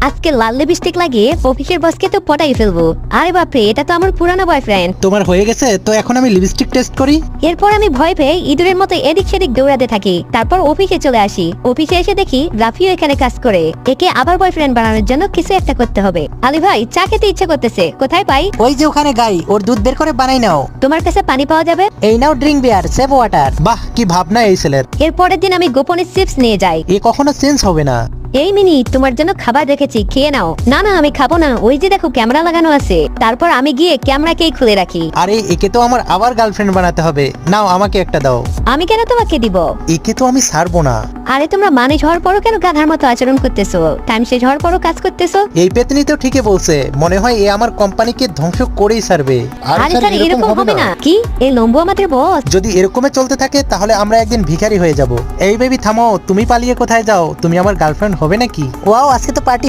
আজকে লাল লিপস্টিক লাগিয়ে অফিসের বসকে তো পটাই ফেলবো। আরে বাপরে, এটা তো আমার পুরানো বয়ফ্রেন্ড। তোমার হয়ে গেছে তো এখন আমি লিপস্টিক টেস্ট করি। এরপর আমি ভয় পেয়ে ইঁদুরের মতো এদিক সেদিক দৌড়াতে থাকি। তারপর অফিসে চলে আসি। অফিসে এসে দেখি রাফিও এখানে কাজ করে। একে আবার বয়ফ্রেন্ড বানানোর জন্য কিছু একটা করতে হবে। আলী ভাই, চা খেতে ইচ্ছে করতেছে, কোথায় পাই? ওই যে ওখানে গাই, ওর দুধ বের করে বানাই নাও। তোমার কাছে পানি পাওয়া যাবে? এই নাও ড্রিঙ্ক বিয়ার, সেভ ওয়াটার। বাহ, কি ভাবনা এই ছেলের। এর পরের দিন আমি গোপনে চিপস নিয়ে যাই। এ কখনো চেঞ্জ হবে না। এই মিনি, তোমার জন্য খাবার রেখেছি, খেয়ে নাও। না না, আমি খাবো না, ওই যে দেখো ক্যামেরা লাগানো আছে। তারপর আমি গিয়ে ক্যামেরাকেই খুলে রাখি। আরে একে তো আমার আবার গার্লফ্রেন্ড বানাতে হবে। নাও আমাকে একটা দাও। আমি কেন তোমাকে দিব? একে তো আমি ছাড়বো না। আরে তোমরা মানুষ হওয়ার পরও কেন গাধার মতো আচরণ করতেছো? টাইম শেষ হওয়ার পরও কাজ করতেছো। এই পেতনি তো ঠিকই বলছে, মনে হয় এ আমার কোম্পানিকে ধ্বংস করেই ছাড়বে। আরে স্যার, এরকম হবে না। কি এই লম্বু আমাদের বস? যদি এরকমে চলতে থাকে তাহলে আমরা একদিন ভিখারি হয়ে যাব। এই বেবি থামো, তুমি পালিয়ে কোথায় যাও? তুমি আমার গার্লফ্রেন্ড হবে নাকি? ওয়াও, আজকে তো পার্টি।